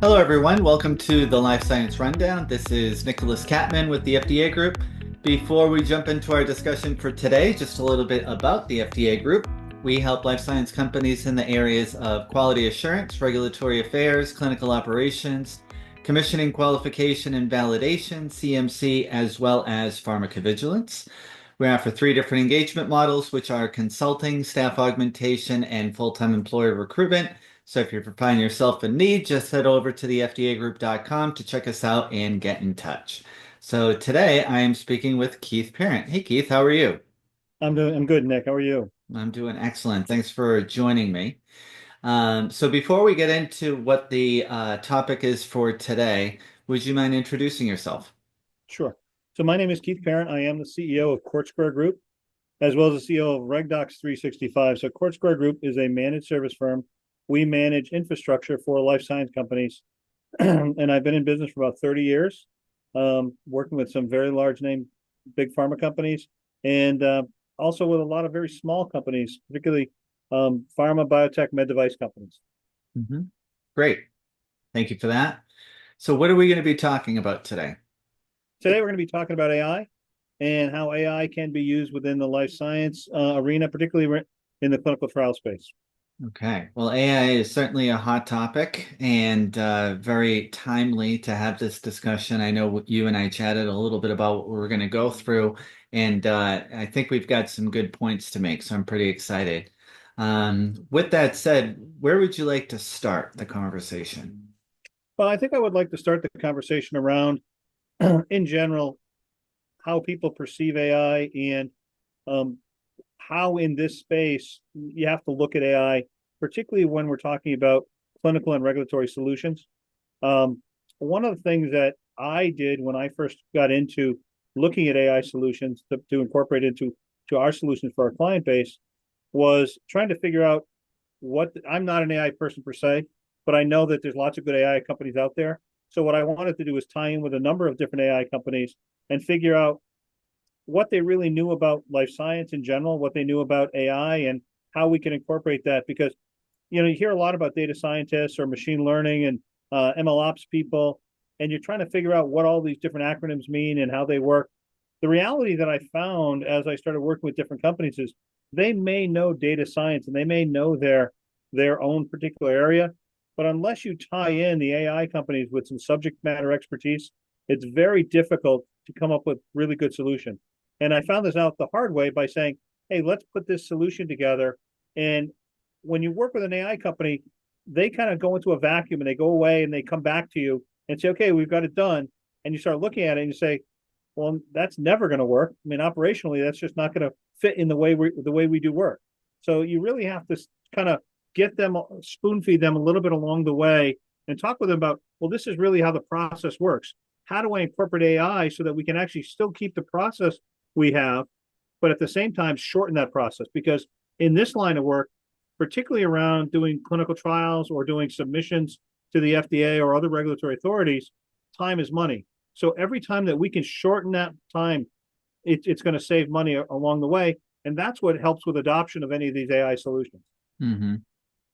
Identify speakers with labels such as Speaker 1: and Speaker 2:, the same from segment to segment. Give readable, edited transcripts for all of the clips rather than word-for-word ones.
Speaker 1: Hello, everyone. Welcome to the Life Science Rundown. This is Nicholas Catman with the FDA Group. Before we jump into our discussion for today, just a little bit about the FDA Group. We help life science companies in the areas of quality assurance, regulatory affairs, clinical operations, commissioning, qualification, and validation, CMC, as well as pharmacovigilance. We offer three different engagement models, which are consulting, staff augmentation, and full-time employee recruitment. So if you find yourself in need, just head over to the fdagroup.com to check us out and get in touch. So today I am speaking with Keith Parent. Hey Keith, how are you?
Speaker 2: I'm good, Nick. How are you?
Speaker 1: I'm doing excellent. Thanks for joining me. So before we get into what the topic is for today, would you mind introducing yourself?
Speaker 2: Sure. So my name is Keith Parent. I am the CEO of Court Square Group, as well as the CEO of RegDocs 365. So Court Square Group is a managed service firm. We manage infrastructure for life science companies, and I've been in business for about 30 years, working with some very large name big pharma companies, and also with a lot of very small companies, particularly pharma, biotech, med device companies.
Speaker 1: hmm Great. Thank you for that. So what are we going to be talking about today?
Speaker 2: Today we're going to be talking about AI and how AI can be used within the life science arena, particularly in the clinical trial space.
Speaker 1: Okay. Well, AI is certainly a hot topic and very timely to have this discussion. I know you and I chatted a little bit about what we're going to go through, and I think we've got some good points to make, so I'm pretty excited. With that said, where would you like to start the conversation?
Speaker 2: Well, I think I would like to start the conversation around, in general, how people perceive AI and um, how in this space you have to look at AI, particularly when we're talking about clinical and regulatory solutions. One of the things that I did when I first got into looking at AI solutions to incorporate into our solutions for our client base was trying to figure out what I'm not an AI person per se, but I know that there's lots of good AI companies out there. So what I wanted to do is tie in with a number of different AI companies and figure out what they really knew about life science in general, what they knew about AI, and how we can incorporate that. Because you hear a lot about data scientists or machine learning and ML ops people, and you're trying to figure out what all these different acronyms mean and how they work. The reality that I found as I started working with different companies is they may know data science and they may know their own particular area, but unless you tie in the AI companies with some subject matter expertise, it's very difficult to come up with really good solutions. And I found this out the hard way by saying, hey, let's put this solution together. And when you work with an AI company, they kind of go into a vacuum and they go away and they come back to you and say, okay, we've got it done. And you start looking at it and you say, well, that's never going to work. I mean, operationally, that's just not going to fit in the way we do work. So you really have to kind of get them, spoon feed them a little bit along the way, and talk with them about, well, this is really how the process works. How do I incorporate AI so that we can actually still keep the process we have, but at the same time shorten that process? Because in this line of work, particularly around doing clinical trials or doing submissions to the FDA or other regulatory authorities, time is money. So every time that we can shorten that time, it's going to save money along the way. And that's what helps with adoption of any of these AI solutions.
Speaker 1: hmm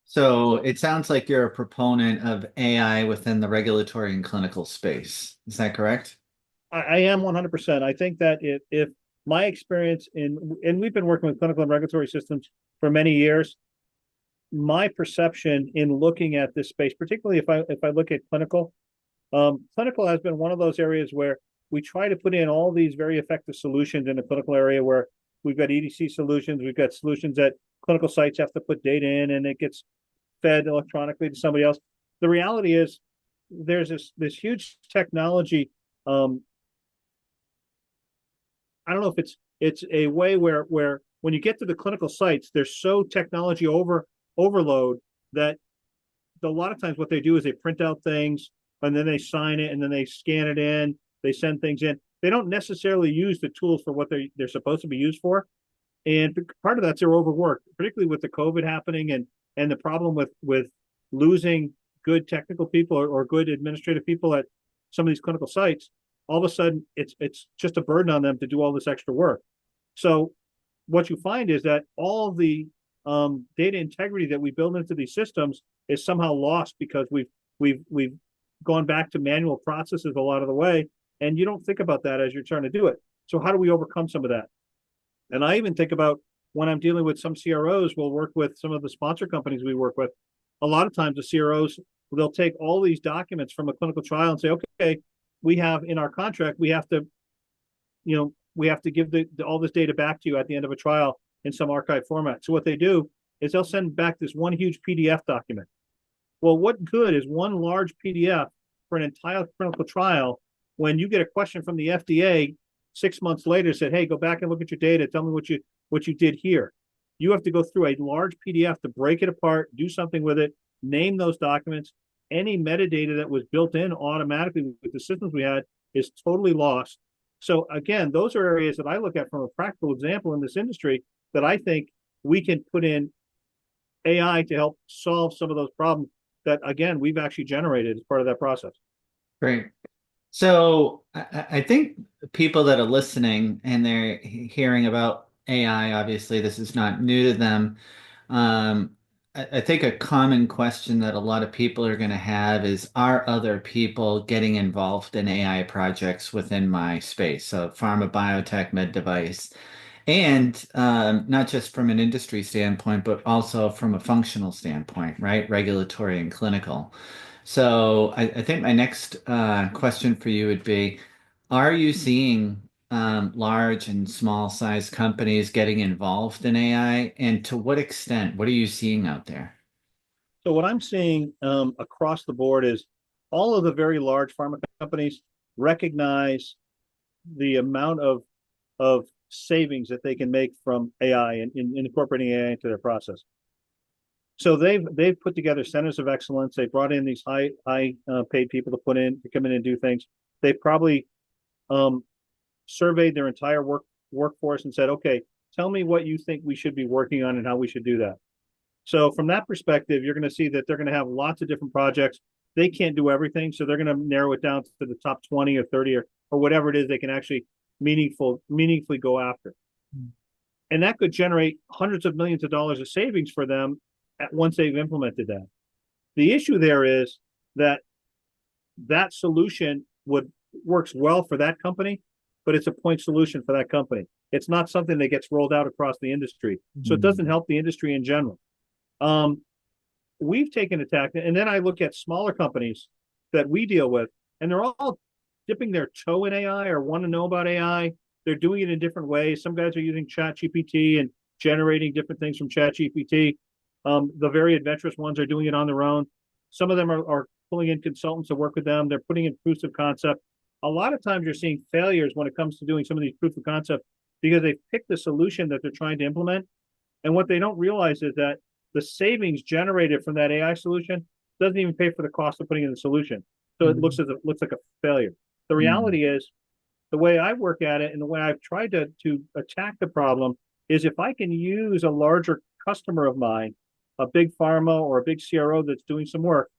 Speaker 1: So it sounds like you're a proponent of AI within the regulatory and clinical space. Is that correct?
Speaker 2: I am 100%. I think that if my experience and we've been working with clinical and regulatory systems for many years, my perception in looking at this space, particularly if I look at clinical, clinical has been one of those areas where we try to put in all these very effective solutions in the clinical area where we've got EDC solutions, we've got solutions that clinical sites have to put data in and it gets fed electronically to somebody else. The reality is there's this huge technology. Um, I don't know if it's a way where when you get to the clinical sites, they're so technology overload that a lot of times what they do is they print out things and then they sign it and then they scan it in, they send things in. They don't necessarily use the tools for what they're supposed to be used for. And part of that's they're overworked, particularly with the COVID happening and the problem with losing good technical people or good administrative people at some of these clinical sites. All of a sudden, it's just a burden on them to do all this extra work. So what you find is that all the data integrity that we build into these systems is somehow lost because we've gone back to manual processes a lot of the way, and you don't think about that as you're trying to do it. So how do we overcome some of that? And I even think about when I'm dealing with some CROs, we'll work with some of the sponsor companies we work with. A lot of times the CROs, they'll take all these documents from a clinical trial and say, okay, we have in our contract, we have to, we have to give all this data back to you at the end of a trial in some archive format. So what they do is they'll send back this one huge PDF document. Well, what good is one large PDF for an entire clinical trial when you get a question from the FDA 6 months later said, hey, go back and look at your data, tell me what you did here. You have to go through a large PDF to break it apart, do something with it, name those documents. Any metadata that was built in automatically with the systems we had is totally lost. So again, those are areas that I look at from a practical example in this industry that I think we can put in AI to help solve some of those problems that, again, we've actually generated as part of that process.
Speaker 1: Great. So I think people that are listening and they're hearing about AI, obviously this is not new to them. I think a common question that a lot of people are going to have is, are other people getting involved in AI projects within my space? So pharma, biotech, med device, and not just from an industry standpoint, but also from a functional standpoint, right? Regulatory and clinical. So I think my next question for you would be, are you seeing large and small size companies getting involved in AI? And to what extent? What are you seeing out there?
Speaker 2: So what I'm seeing across the board is all of the very large pharma companies recognize the amount of savings that they can make from AI and in incorporating AI into their process. So they've put together centers of excellence. They brought in these high paid people to come in and do things. They probably surveyed their entire workforce and said, okay, tell me what you think we should be working on and how we should do that. So from that perspective, you're going to see that they're going to have lots of different projects. They can't do everything, so they're going to narrow it down to the top 20 or 30 or whatever it is they can actually meaningfully go after. And that could generate hundreds of millions of dollars of savings for them once they've implemented that. The issue there is that that solution works well for that company, but it's a point solution for that company. It's not something that gets rolled out across the industry. So it doesn't help the industry in general. We've taken a tack, and then I look at smaller companies that we deal with, and they're all dipping their toe in AI or want to know about AI. They're doing it in different ways. Some guys are using ChatGPT and generating different things from ChatGPT. The very adventurous ones are doing it on their own. Some of them are pulling in consultants to work with them. They're putting in proofs of concept. A lot of times you're seeing failures when it comes to doing some of these proof of concept because they've picked the solution that they're trying to implement. And what they don't realize is that the savings generated from that AI solution doesn't even pay for the cost of putting in the solution. So it looks like a failure. The reality is, the way I work at it and the way I've tried to attack the problem is if I can use a larger customer of mine, a big pharma or a big CRO that's doing some work,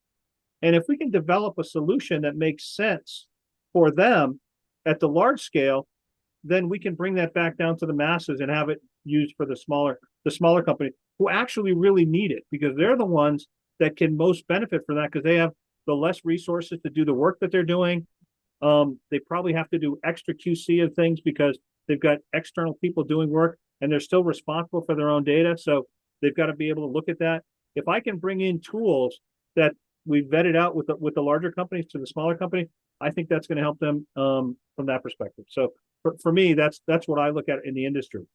Speaker 2: and if we can develop a solution that makes sense for them at the large scale, then we can bring that back down to the masses and have it used for the smaller company who actually really need it, because they're the ones that can most benefit from that because they have the less resources to do the work that they're doing. They probably have to do extra QC of things because they've got external people doing work and they're still responsible for their own data. So they've got to be able to look at that. If I can bring in tools that we've vetted out with the larger companies to the smaller company, I think that's going to help them from that perspective. So for me, that's what I look at in the industry.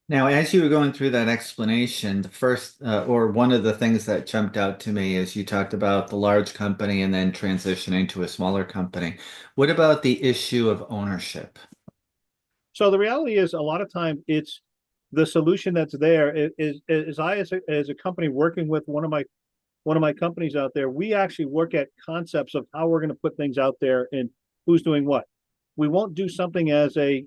Speaker 1: Now, as you were going through that explanation, the first or one of the things that jumped out to me is you talked about the large company and then transitioning to a smaller company. What about the issue of ownership?
Speaker 2: So the reality is, a lot of time it's the solution that's there. Is I as a company working with one of my companies out there, we actually work at concepts of how we're going to put things out there and who's doing what. We won't do something as a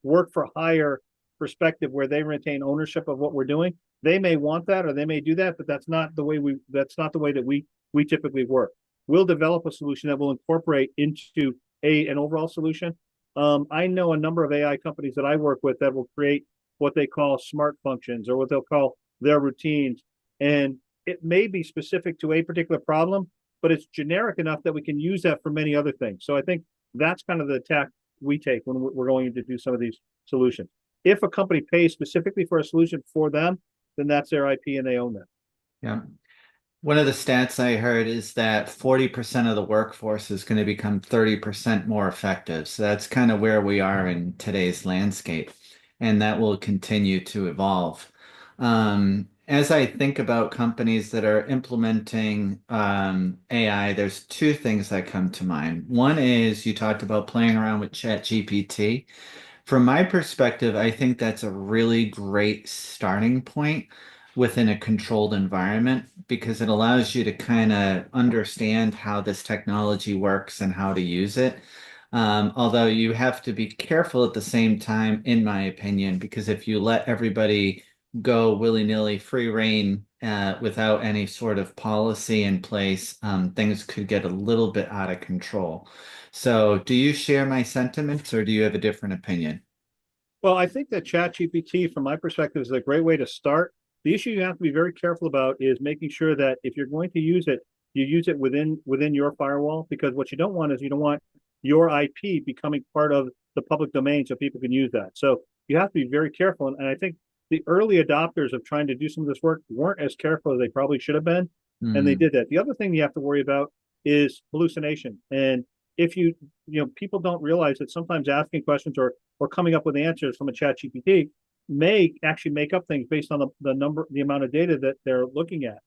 Speaker 2: work for hire perspective where they retain ownership of what we're doing. They may want that or they may do that, but that's not the way that we typically work. We'll develop a solution that will incorporate into an overall solution. I know a number of AI companies that I work with that will create what they call smart functions or what they'll call their routines. And it may be specific to a particular problem, but it's generic enough that we can use that for many other things. So I think that's kind of the tack we take when we're going to do some of these solutions. If a company pays specifically for a solution for them, then that's their IP and they own that.
Speaker 1: Yeah. One of the stats I heard is that 40% of the workforce is going to become 30% more effective. So that's kind of where we are in today's landscape, and that will continue to evolve. As I think about companies that are implementing AI, there's two things that come to mind. One is you talked about playing around with ChatGPT. From my perspective, I think that's a really great starting point within a controlled environment because it allows you to kind of understand how this technology works and how to use it. Although you have to be careful at the same time, in my opinion, because if you let everybody go willy-nilly, free reign, without any sort of policy in place, things could get a little bit out of control. So, do you share my sentiments or do you have a different opinion?
Speaker 2: Well, I think that ChatGPT, from my perspective, is a great way to start. The issue you have to be very careful about is making sure that if you're going to use it, you use it within your firewall, because what you don't want is you don't want your IP becoming part of the public domain so people can use that. So you have to be very careful. And I think the early adopters of trying to do some of this work weren't as careful as they probably should have been. And they
Speaker 1: Mm,
Speaker 2: did that. The other thing you have to worry about is hallucination. And if people don't realize that sometimes asking questions or coming up with answers from a chat GPT may actually make up things based on the amount of data that they're looking at.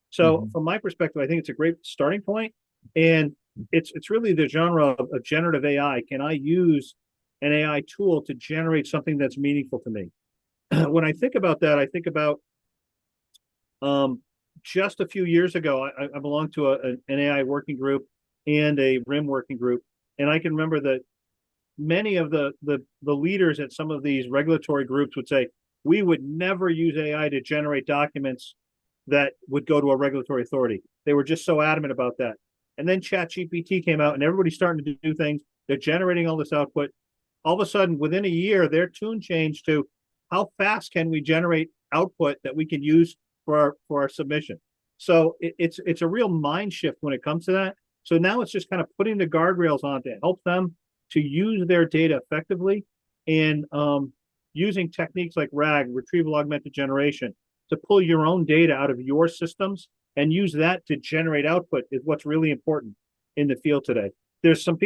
Speaker 2: So
Speaker 1: mhm.
Speaker 2: from my perspective, I think it's a great starting point. And it's really the genre of generative AI. Can I use an AI tool to generate something that's meaningful to me? When I think about that, I think about um, just a few years ago, I belonged to an AI working group and a RIM working group. And I can remember that many of the leaders at some of these regulatory groups would say, we would never use AI to generate documents that would go to a regulatory authority. They were just so adamant about that. And then ChatGPT came out and everybody's starting to do things. They're generating all this output. All of a sudden, within a year, their tune changed to how fast can we generate output that we can use for our submission. So it's a real mind shift when it comes to that. So now it's just kind of putting the guardrails on to help them to use their data effectively and using techniques like RAG, retrieval augmented generation, to pull your own data out of your systems and use that to generate output is what's really important in the field today. There's some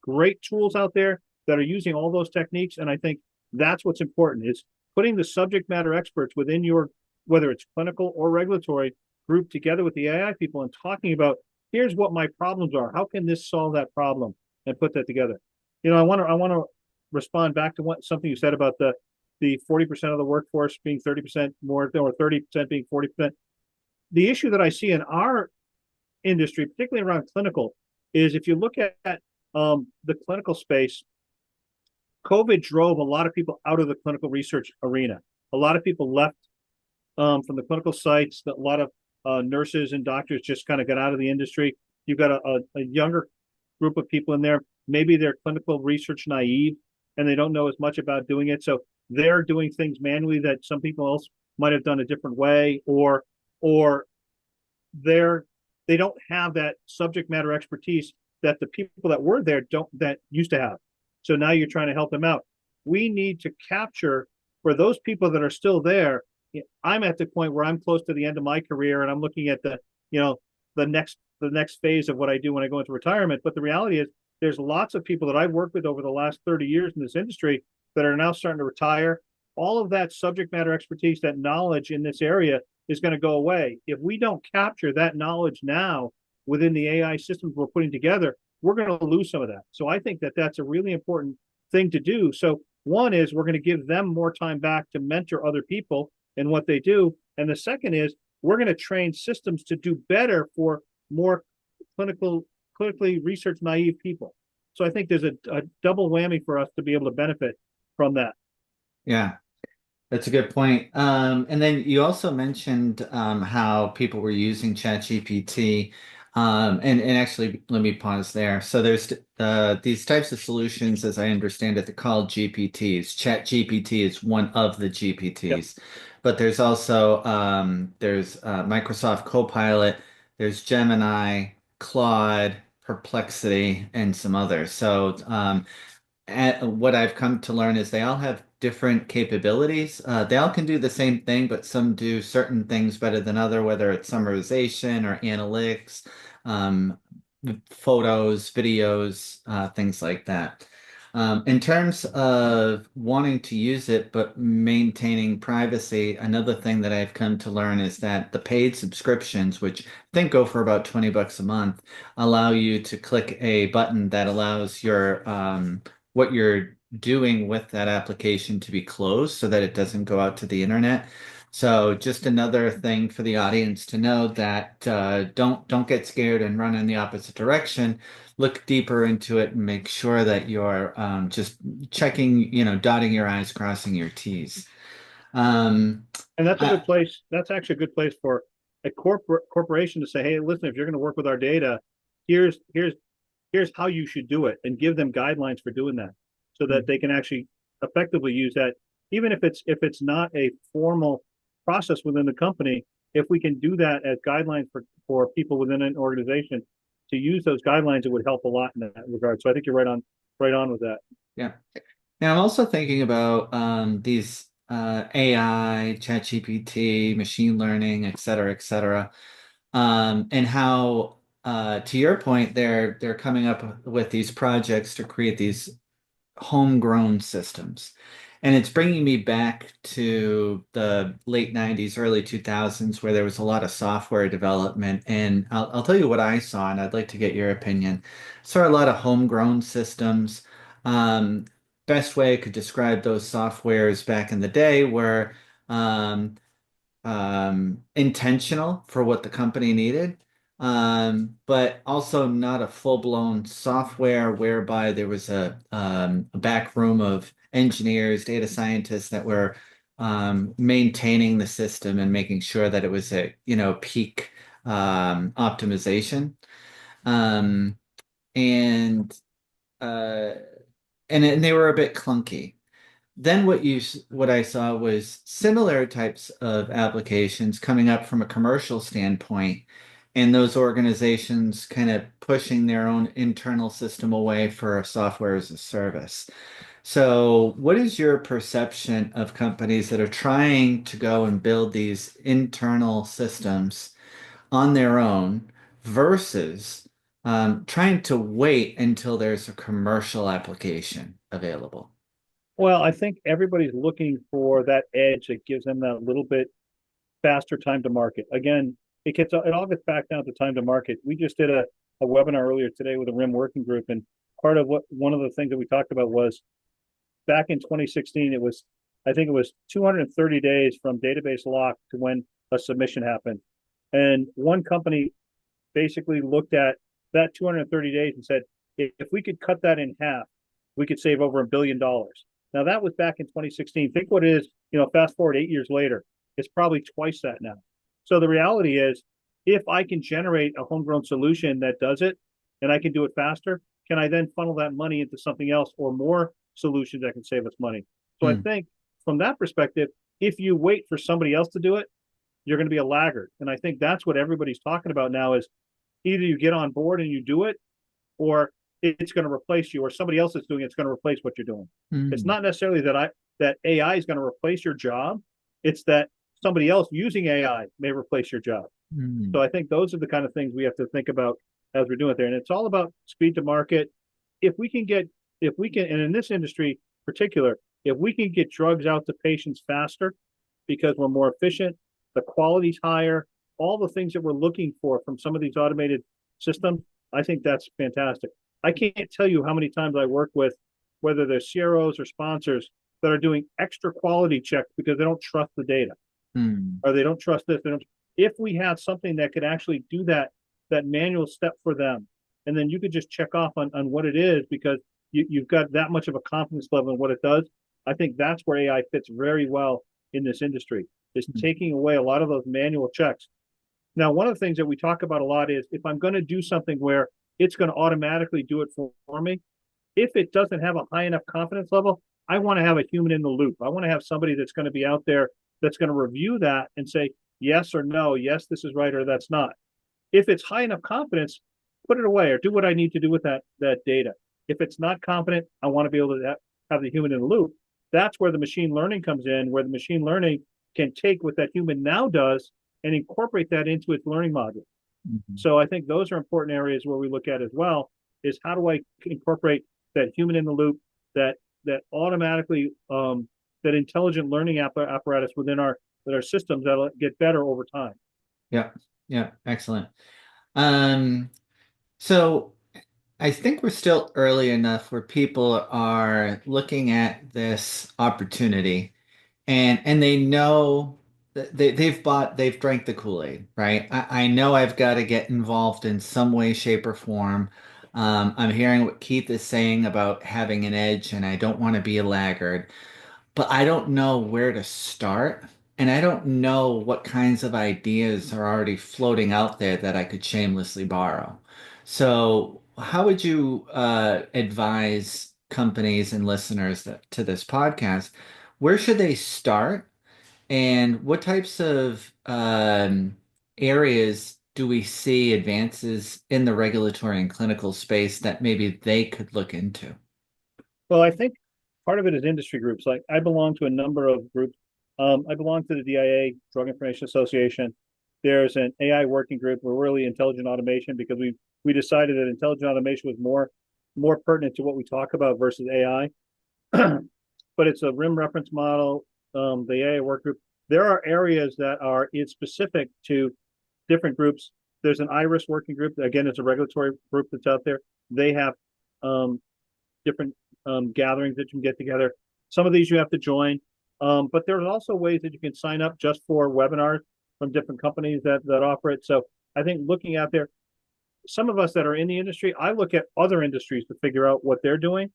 Speaker 2: great tools out there that are using all those techniques, and I think that's what's important is putting the subject matter experts within your, whether it's clinical or regulatory, group together with the AI people and talking about here's what my problems are. How can this solve that problem? And put that together. I want to respond back to something you said about the 40% of the workforce being 30% more or 30% being 40%. The issue that I see in our industry, particularly around clinical, is if you look at the clinical space, COVID drove a lot of people out of the clinical research arena. A lot of people left from the clinical sites. A lot of nurses and doctors just kind of got out of the industry. You've got a younger group of people in there. Maybe they're clinical research naive and they don't know as much about doing it. So they're doing things manually that some people else might have done a different way, or they're they don't have that subject matter expertise that the people that were there don't that used to have. So now you're trying to help them out. We need to capture for those people that are still there. I'm at the point where I'm close to the end of my career and I'm looking at you know, the next phase of what I do when I go into retirement. But the reality is there's lots of people that I've worked with over the last 30 years in this industry that are now starting to retire. All of that subject matter expertise, that knowledge in this area is going to go away. If we don't capture that knowledge now within the AI systems we're putting together, we're going to lose some of that. So I think that that's a really important thing to do. So one is we're going to give them more time back to mentor other people in what they do. And the second is we're going to train systems to do better for more clinically research naive people. So I think there's a double whammy for us to be able to benefit from that.
Speaker 1: Yeah. That's a good point. And then you also mentioned how people were using ChatGPT. And actually, let me pause there. So there's these types of solutions, as I understand it, they're called GPTs. ChatGPT is one of the
Speaker 2: Yep.
Speaker 1: GPTs, but there's also there's Microsoft Copilot. There's Gemini, Claude, Perplexity, and some others. So what I've come to learn is they all have different capabilities. They all can do the same thing, but some do certain things better than other, whether it's summarization or analytics, um, photos, videos, things like that. In terms of wanting to use it but maintaining privacy, another thing that I've come to learn is that the paid subscriptions, which I think go for about $20 a month, allow you to click a button that allows your what you're doing with that application to be closed so that it doesn't go out to the internet. So just another thing for the audience to know that don't get scared and run in the opposite direction. Look deeper into it and make sure that you're just checking, dotting your I's, crossing your T's. Um,
Speaker 2: And that's a
Speaker 1: uh,
Speaker 2: good place. That's actually a good place for a corporation to say, "Hey, listen, if you're going to work with our data, here's here's here's how you should do it," and give them guidelines for doing that, so that they can actually effectively use that, even if it's not a formal process within the company. If we can do that as guidelines for people within an organization to use those guidelines, it would help a lot in that regard. So I think you're right on with that.
Speaker 1: yeah. Now I'm also thinking about these AI, ChatGPT, machine learning, et cetera, et cetera. And how, to your point, they're coming up with these projects to create these homegrown systems. And it's bringing me back to the late 90s, early 2000s, where there was a lot of software development. And I'll tell you what I saw, and I'd like to get your opinion. Saw a lot of homegrown systems. Um, Best way I could describe those softwares back in the day were um, intentional for what the company needed, but also not a full-blown software whereby there was a back room of engineers, data scientists that were maintaining the system and making sure that it was at, peak optimization. Um, and uh, and they were a bit clunky. Then what I saw was similar types of applications coming up from a commercial standpoint, and those organizations kind of pushing their own internal system away for a software as a service. So, what is your perception of companies that are trying to go and build these internal systems on their own versus trying to wait until there's a commercial application available?
Speaker 2: Well, I think everybody's looking for that edge that gives them that little bit faster time to market. Again, it all gets back down to time to market. We just did a webinar earlier today with a RIM working group, and one of the things that we talked about was back in 2016, I think it was 230 days from database lock to when a submission happened. And one company basically looked at that 230 days and said, if we could cut that in half, we could save over $1 billion. Now that was back in 2016. Think what it is, fast forward 8 years later, it's probably twice that now. So the reality is, if I can generate a homegrown solution that does it and I can do it faster, can I then funnel that money into something else or more solutions that can save us money? So I
Speaker 1: Hmm.
Speaker 2: think from that perspective, if you wait for somebody else to do it, you're going to be a laggard. And I think that's what everybody's talking about now is either you get on board and you do it, or it's going to replace you, or somebody else is doing it's going to replace what you're doing. It's
Speaker 1: Hmm.
Speaker 2: not necessarily that AI is going to replace your job. It's that somebody else using AI may replace your job. So
Speaker 1: Hmm.
Speaker 2: I think those are the kind of things we have to think about as we're doing it there. And it's all about speed to market. If we can get, if we can, and in this industry in particular, if we can get drugs out to patients faster because we're more efficient, the quality's higher, all the things that we're looking for from some of these automated systems, I think that's fantastic. I can't tell you how many times I work with, whether they're CROs or sponsors, that are doing extra quality checks because they don't trust the data
Speaker 1: Hmm.
Speaker 2: or they don't trust this. They don't, if we had something that could actually do that manual step for them, and then you could just check off on what it is because you've got that much of a confidence level in what it does. I think that's where AI fits very well in this industry, is
Speaker 1: Hmm.
Speaker 2: taking away a lot of those manual checks. Now, one of the things that we talk about a lot is if I'm going to do something where it's going to automatically do it for me, if it doesn't have a high enough confidence level, I want to have a human in the loop. I want to have somebody that's going to be out there that's going to review that and say yes or no, yes, this is right or that's not. If it's high enough confidence, put it away or do what I need to do with that data. If it's not confident, I want to be able to have the human in the loop. That's where the machine learning comes in, where the machine learning can take what that human now does and incorporate that into its learning module.
Speaker 1: Mhm.
Speaker 2: So I think those are important areas where we look at as well is how do I incorporate that human in the loop, that automatically that intelligent learning apparatus within our systems that'll get better over time.
Speaker 1: Yeah, yeah, excellent. Um, so I think we're still early enough where people are looking at this opportunity and they know that they've drank the Kool-Aid, right? I know I've got to get involved in some way, shape, or form. I'm hearing what Keith is saying about having an edge, and I don't want to be a laggard, but I don't know where to start. And I don't know what kinds of ideas are already floating out there that I could shamelessly borrow. So, how would you advise companies and listeners to this podcast? Where should they start? And what types of areas do we see advances in the regulatory and clinical space that maybe they could look into?
Speaker 2: Well, I think part of it is industry groups. Like I belong to a number of groups. I belong to the DIA, Drug Information Association. There's an AI working group. We're really intelligent automation because we decided that intelligent automation was more pertinent to what we talk about versus AI. But it's a RIM reference model, the AI work group. There are areas that are it's specific to different groups. There's an IRIS working group. Again, it's a regulatory group that's out there. They have um, different gatherings that you can get together. Some of these you have to join, but there's also ways that you can sign up just for webinars from different companies that offer it. So I think looking out there, some of us that are in the industry, I look at other industries to figure out what they're doing,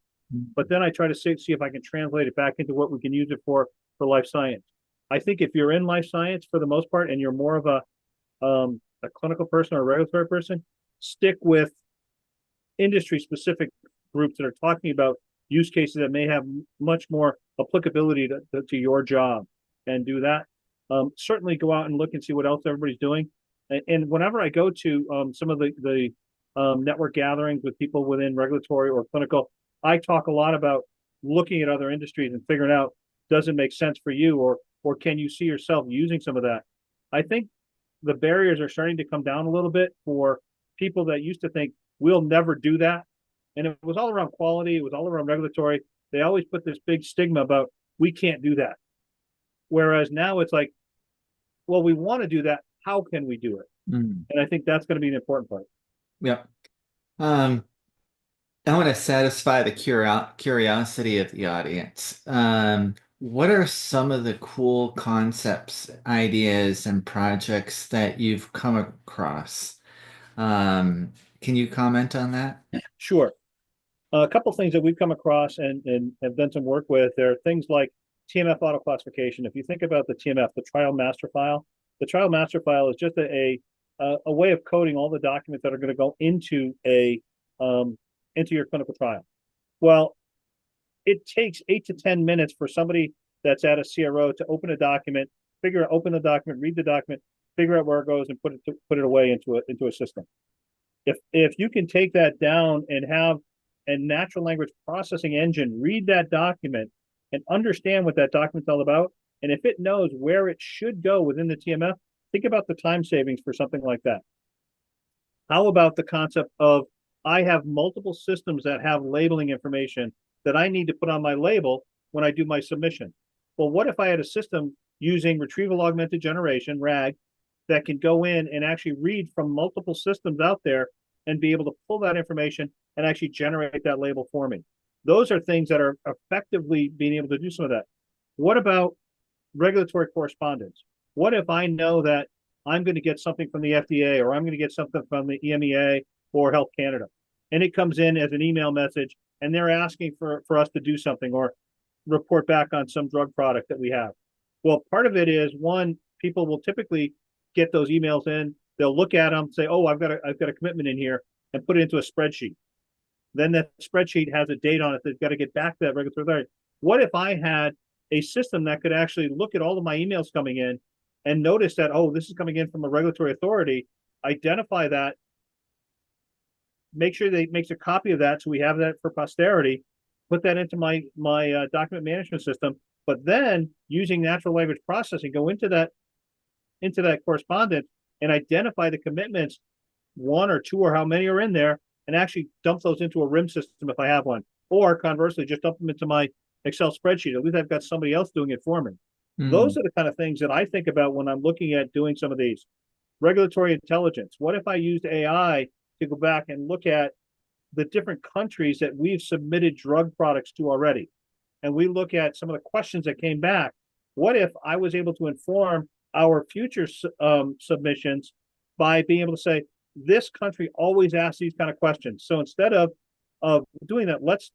Speaker 2: but then I try to see if I can translate it back into what we can use it for life science. I think if you're in life science for the most part and you're more of a clinical person or a regulatory person, stick with industry specific groups that are talking about use cases that may have much more applicability to your job and do that. Certainly go out and look and see what else everybody's doing. And whenever I go to some of the network gatherings with people within regulatory or clinical, I talk a lot about looking at other industries and figuring out does it make sense for you or can you see yourself using some of that. I think the barriers are starting to come down a little bit for people that used to think we'll never do that. And it was all around quality, it was all around regulatory. They always put this big stigma about we can't do that. Whereas now it's like, well, we want to do that. How can we do it?
Speaker 1: Mm.
Speaker 2: And I think that's going to be an important part.
Speaker 1: Yeah. Um, I want to satisfy the curiosity of the audience. What are some of the cool concepts, ideas, and projects that you've come across? Can you comment on that?
Speaker 2: Sure. A couple of things that we've come across and have done some work with, there are things like TMF auto classification. If you think about the TMF, the trial master file, the trial master file is just a way of coding all the documents that are going to go into your clinical trial. Well, it takes 8 to 10 minutes for somebody that's at a CRO to open a document, open the document, read the document, figure out where it goes, and put it away into a system. If you can take that down and have a natural language processing engine read that document and understand what that document's all about, and if it knows where it should go within the TMF, think about the time savings for something like that. How about the concept of I have multiple systems that have labeling information that I need to put on my label when I do my submission? Well, what if I had a system using retrieval augmented generation, RAG, that can go in and actually read from multiple systems out there and be able to pull that information and actually generate that label for me? Those are things that are effectively being able to do some of that. What about regulatory correspondence? What if I know that I'm going to get something from the FDA or I'm going to get something from the EMEA or Health Canada, and it comes in as an email message and they're asking for us to do something or report back on some drug product that we have? Well, part of it is one, people will typically get those emails in, they'll look at them, say, oh, I've got a commitment in here, and put it into a spreadsheet. Then that spreadsheet has a date on it that's got to get back to that regulatory authority. What if I had a system that could actually look at all of my emails coming in and notice that, oh, this is coming in from a regulatory authority. identify that, make sure they makes a copy of that so we have that for posterity, put that into my document management system, but then using natural language processing, go into that correspondence and identify the commitments, one or two or how many are in there, and actually dump those into a RIM system if I have one. Or conversely, just dump them into my Excel spreadsheet. At least I've got somebody else doing it for me. Those
Speaker 1: Hmm.
Speaker 2: are the kind of things that I think about when I'm looking at doing some of these. Regulatory intelligence. What if I used AI to go back and look at the different countries that we've submitted drug products to already? And we look at some of the questions that came back. What if I was able to inform our future submissions by being able to say, this country always asks these kind of questions. So instead of doing that, let's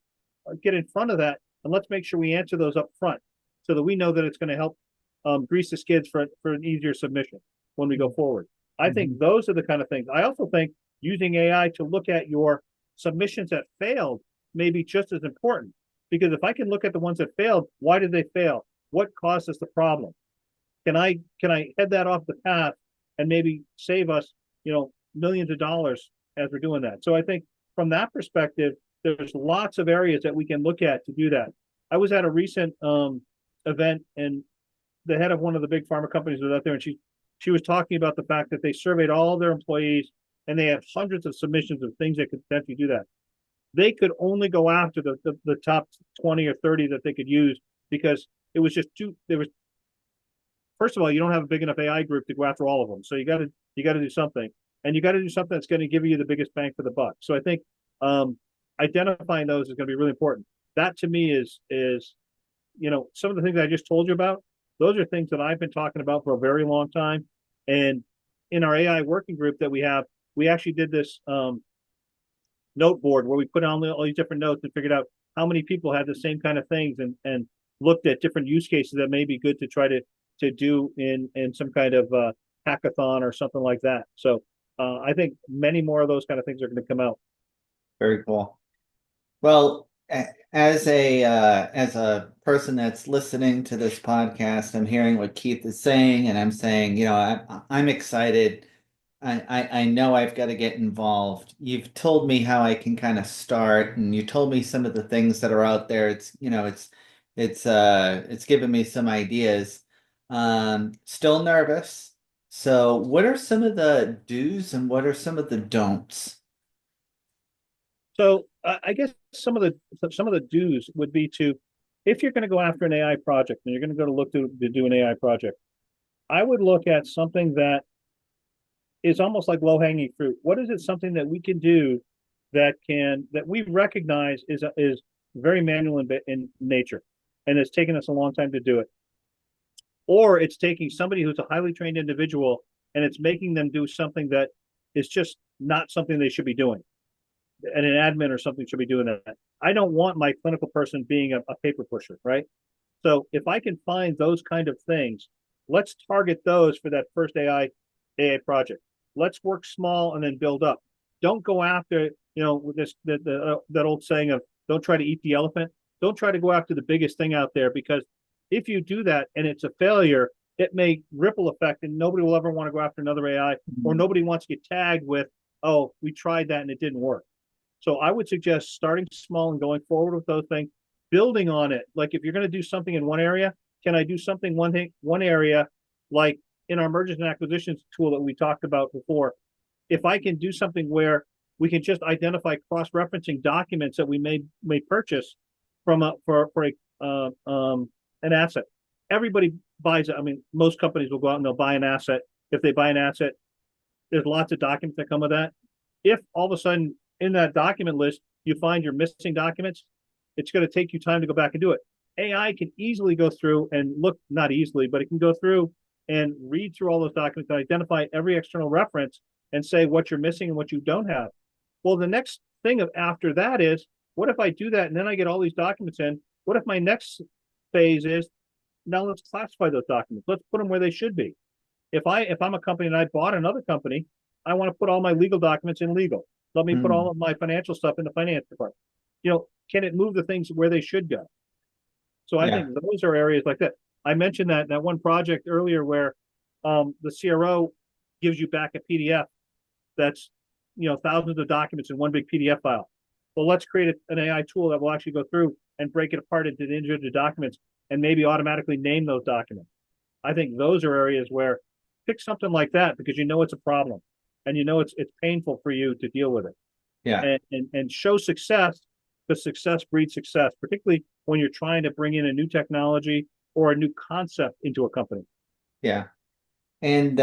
Speaker 2: get in front of that and let's make sure we answer those up front so that we know that it's going to help grease the skids for an easier submission when we go forward. I think
Speaker 1: Mhm.
Speaker 2: those are the kind of things. I also think using AI to look at your submissions that failed may be just as important, because if I can look at the ones that failed, why did they fail? What caused us the problem? Can I head that off the path and maybe save us, millions of dollars as we're doing that? So I think from that perspective, there's lots of areas that we can look at to do that. I was at a recent event, and the head of one of the big pharma companies was out there, and she was talking about the fact that they surveyed all their employees and they had hundreds of submissions of things that could potentially do that. They could only go after the top 20 or 30 that they could use, because it was just too there was first of all, you don't have a big enough AI group to go after all of them. So you got to do something, and you got to do something that's going to give you the biggest bang for the buck. So I think identifying those is going to be really important. That to me is some of the things I just told you about. Those are things that I've been talking about for a very long time. And in our AI working group that we have, we actually did this note board where we put on all these different notes and figured out how many people had the same kind of things, and looked at different use cases that may be good to try to do in some kind of hackathon or something like that. So I think many more of those kind of things are going to come out.
Speaker 1: Very cool. Well, as a person that's listening to this podcast, I'm hearing what Keith is saying, and I'm saying, I'm excited. I know I've got to get involved. You've told me how I can kind of start, and you told me some of the things that are out there. It's given me some ideas. Still nervous. So what are some of the do's and what are some of the don'ts?
Speaker 2: So I guess some of the do's would be to, if you're going to go after an AI project and you're going to go to look to do an AI project, I would look at something that is almost like low hanging fruit. What is it something that we can do that we recognize is very manual in nature, and it's taken us a long time to do it, or it's taking somebody who's a highly trained individual and it's making them do something that is just not something they should be doing, and an admin or something should be doing that. I don't want my clinical person being a paper pusher, right? So if I can find those kind of things, let's target those for that first AI project. Let's work small and then build up. Don't go after, with that old saying of don't try to eat the elephant. Don't try to go after the biggest thing out there, because if you do that and it's a failure, it may ripple effect and nobody will ever want to go after another AI, or nobody wants to get tagged with, oh, we tried that and it didn't work. So I would suggest starting small and going forward with those things, building on it. Like if you're going to do something in one area, can I do something one area, like in our mergers and acquisitions tool that we talked about before? If I can do something where we can just identify cross-referencing documents that we may purchase from for an asset. Everybody buys it. I mean, most companies will go out and they'll buy an asset. If they buy an asset, there's lots of documents that come with that. If all of a sudden in that document list you find you're missing documents, it's going to take you time to go back and do it. AI can easily go through and look, not easily, but it can go through and read through all those documents and identify every external reference and say what you're missing and what you don't have. Well, the next thing after that is, what if I do that and then I get all these documents in? What if my next phase is, now let's classify those documents. Let's put them where they should be. If I'm a company and I bought another company, I want to put all my legal documents in legal. Let me put all
Speaker 1: Mm.
Speaker 2: of my financial stuff in the finance department. Can it move the things where they should go? So I think
Speaker 1: Yeah.
Speaker 2: those are areas like that. I mentioned that one project earlier where the CRO gives you back a PDF that's, thousands of documents in one big PDF file. Well, let's create an AI tool that will actually go through and break it apart into individual documents and maybe automatically name those documents. I think those are areas where pick something like that because it's a problem and it's painful for you to deal with it.
Speaker 1: Yeah.
Speaker 2: And show success, because success breeds success, particularly when you're trying to bring in a new technology or a new concept into a company.
Speaker 1: Yeah. And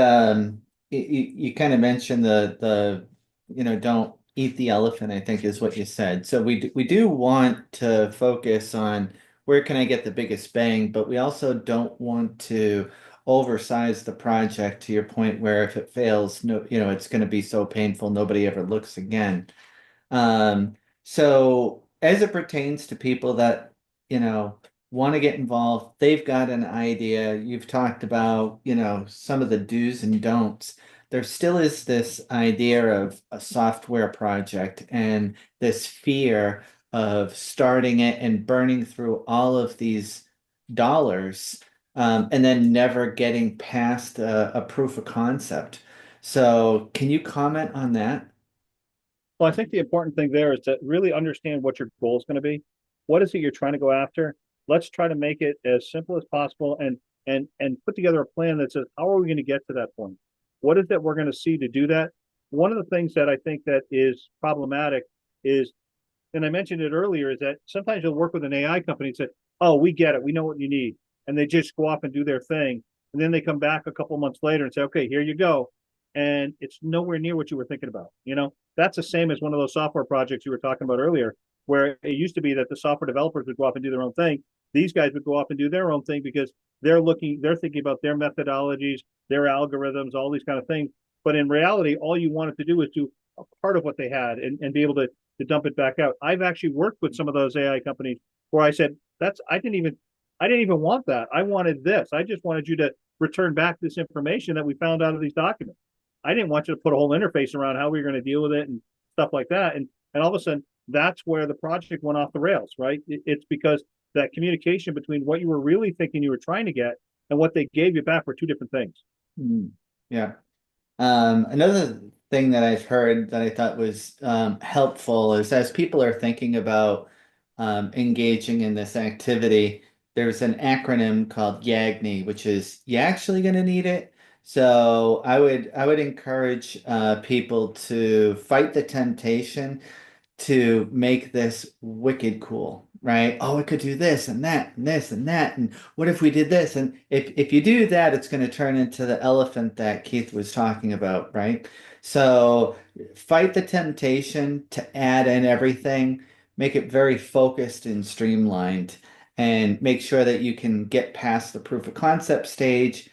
Speaker 1: you kind of mentioned don't eat the elephant, I think is what you said. So we do want to focus on where can I get the biggest bang, but we also don't want to oversize the project to your point where if it fails, no, it's going to be so painful nobody ever looks again. Um, so as it pertains to people that, want to get involved, they've got an idea. You've talked about, some of the do's and don'ts. There still is this idea of a software project and this fear of starting it and burning through all of these dollars, and then never getting past a proof of concept. So can you comment on that?
Speaker 2: Well, I think the important thing there is to really understand what your goal is going to be. What is it you're trying to go after? Let's try to make it as simple as possible and put together a plan that says, how are we going to get to that point? What is it we're going to see to do that? One of the things that I think that is problematic is, and I mentioned it earlier, is that sometimes you'll work with an AI company and say, oh, we get it. We know what you need. And they just go off and do their thing. And then they come back a couple months later and say, okay, here you go. And it's nowhere near what you were thinking about. That's the same as one of those software projects you were talking about earlier, where it used to be that the software developers would go off and do their own thing. These guys would go off and do their own thing because they're thinking about their methodologies, their algorithms, all these kind of things. But in reality, all you wanted to do was do a part of what they had and be able to dump it back out. I've actually worked with some of those AI companies where I said, I didn't even want that. I wanted this. I just wanted you to return back this information that we found out of these documents. I didn't want you to put a whole interface around how we were going to deal with it and stuff like that. And all of a sudden, that's where the project went off the rails, right? It's because that communication between what you were really thinking you were trying to get and what they gave you back were two different things.
Speaker 1: Mm, yeah. Another thing that I've heard that I thought was helpful is as people are thinking about engaging in this activity, there's an acronym called YAGNI, which is you actually going to need it. So I would encourage people to fight the temptation to make this wicked cool, right? Oh, it could do this and that and this and that. And what if we did this? And if you do that, it's going to turn into the elephant that Keith was talking about, right? So fight the temptation to add in everything, make it very focused and streamlined, and make sure that you can get past the proof of concept stage,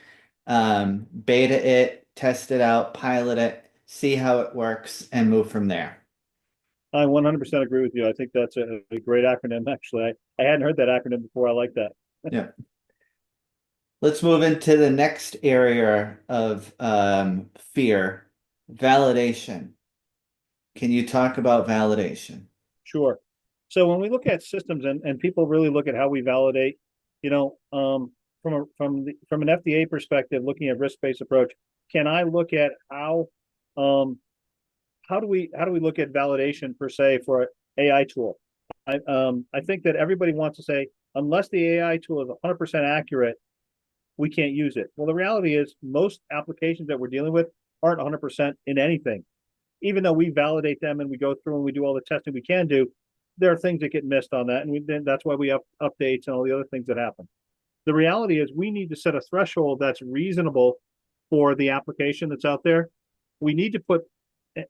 Speaker 1: beta it, test it out, pilot it, see how it works, and move from there.
Speaker 2: I 100% agree with you. I think that's a great acronym, actually. I hadn't heard that acronym before. I like that.
Speaker 1: Yeah. Let's move into the next area of fear, validation. Can you talk about validation?
Speaker 2: Sure. So when we look at systems and people really look at how we validate, from an FDA perspective, looking at risk-based approach, can I look at um, how do we look at validation per se for an AI tool? I think that everybody wants to say unless the AI tool is 100% accurate, we can't use it. Well, the reality is most applications that we're dealing with aren't 100% in anything. Even though we validate them and we go through and we do all the testing we can do, there are things that get missed on that, and then that's why we have updates and all the other things that happen. The reality is we need to set a threshold that's reasonable for the application that's out there. We need to put,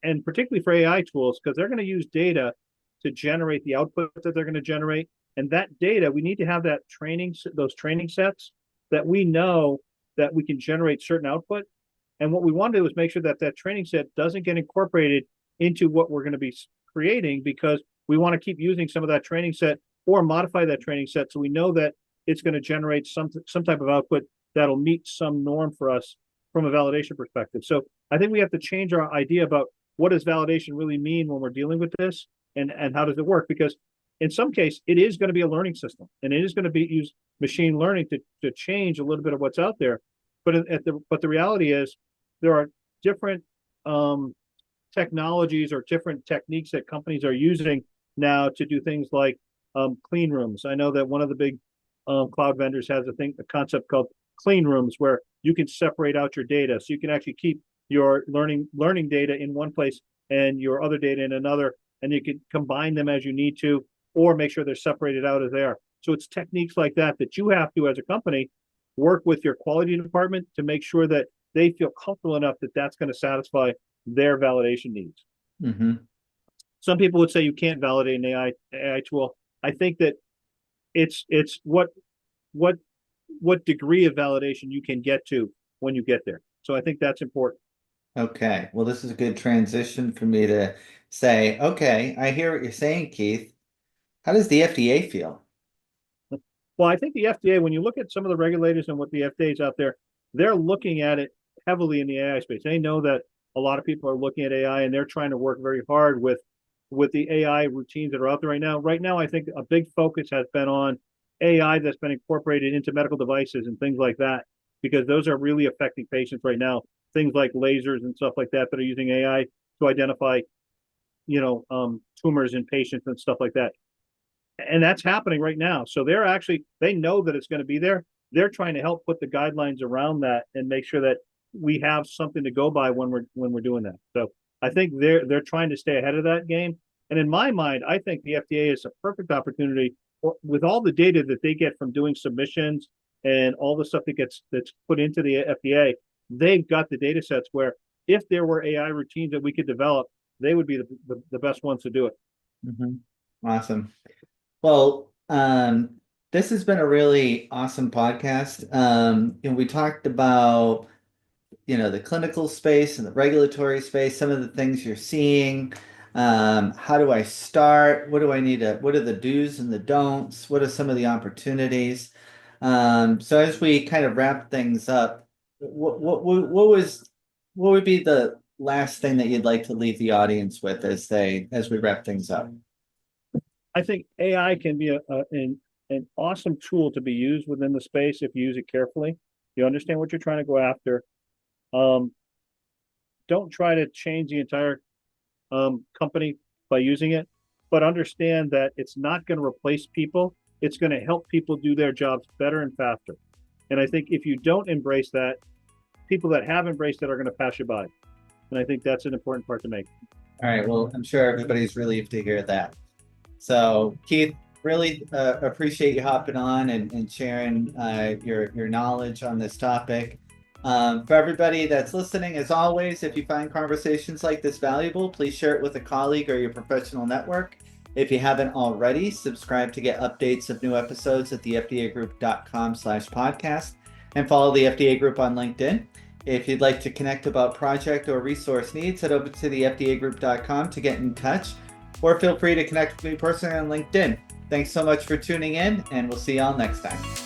Speaker 2: and particularly for AI tools, because they're going to use data to generate the output that they're going to generate. And that data, we need to have those training sets that we know that we can generate certain output. And what we want to do is make sure that that training set doesn't get incorporated into what we're going to be creating, because we want to keep using some of that training set or modify that training set so we know that it's going to generate some type of output that'll meet some norm for us from a validation perspective. So I think we have to change our idea about what does validation really mean when we're dealing with this, and how does it work? Because in some case, it is going to be a learning system, and it is going to be use machine learning to change a little bit of what's out there. But the reality is there are different technologies or different techniques that companies are using now to do things like clean rooms. I know that one of the big cloud vendors has a concept called clean rooms, where you can separate out your data, so you can actually keep your learning data in one place and your other data in another, and you can combine them as you need to, or make sure they're separated out as they are. So it's techniques like that that you have to, as a company, work with your quality department to make sure that they feel comfortable enough that that's going to satisfy their validation needs.
Speaker 1: Mm-hmm.
Speaker 2: Some people would say you can't validate an AI tool. I think that it's what degree of validation you can get to when you get there. So I think that's important.
Speaker 1: Okay. Well, this is a good transition for me to say, okay, I hear what you're saying, Keith. How does the FDA feel?
Speaker 2: Well, I think the FDA, when you look at some of the regulators and what the FDA is out there, they're looking at it heavily in the AI space. They know that a lot of people are looking at AI, and they're trying to work very hard with the AI routines that are out there right now. Right now, I think a big focus has been on AI that's been incorporated into medical devices and things like that, because those are really affecting patients right now. Things like lasers and stuff like that are using AI to identify, tumors in patients and stuff like that. And that's happening right now. So they know that it's going to be there. They're trying to help put the guidelines around that and make sure that we have something to go by when we're doing that. So I think they're trying to stay ahead of that game. And in my mind, I think the FDA is a perfect opportunity with all the data that they get from doing submissions and all the stuff that's put into the FDA. They've got the data sets where if there were AI routines that we could develop, they would be the best ones to do it.
Speaker 1: Mm-hmm. Awesome. Well, this has been a really awesome podcast. We talked about, the clinical space and the regulatory space, some of the things you're seeing. How do I start? What are the do's and the don'ts? What are some of the opportunities? So as we kind of wrap things up, what would be the last thing that you'd like to leave the audience with as we wrap things up?
Speaker 2: I think AI can be an awesome tool to be used within the space if you use it carefully. You understand what you're trying to go after. Don't try to change the entire company by using it, but understand that it's not going to replace people. It's going to help people do their jobs better and faster. And I think if you don't embrace that, people that have embraced it are going to pass you by. And I think that's an important part to make.
Speaker 1: All right. Well, I'm sure everybody's relieved to hear that. So, Keith, really appreciate you hopping on and sharing your knowledge on this topic. For everybody that's listening, as always, if you find conversations like this valuable, please share it with a colleague or your professional network. If you haven't already, subscribe to get updates of new episodes at thefdagroup.com/podcast and follow the FDA Group on LinkedIn. If you'd like to connect about project or resource needs, head over to thefdagroup.com to get in touch, or feel free to connect with me personally on LinkedIn. Thanks so much for tuning in, and we'll see y'all next time.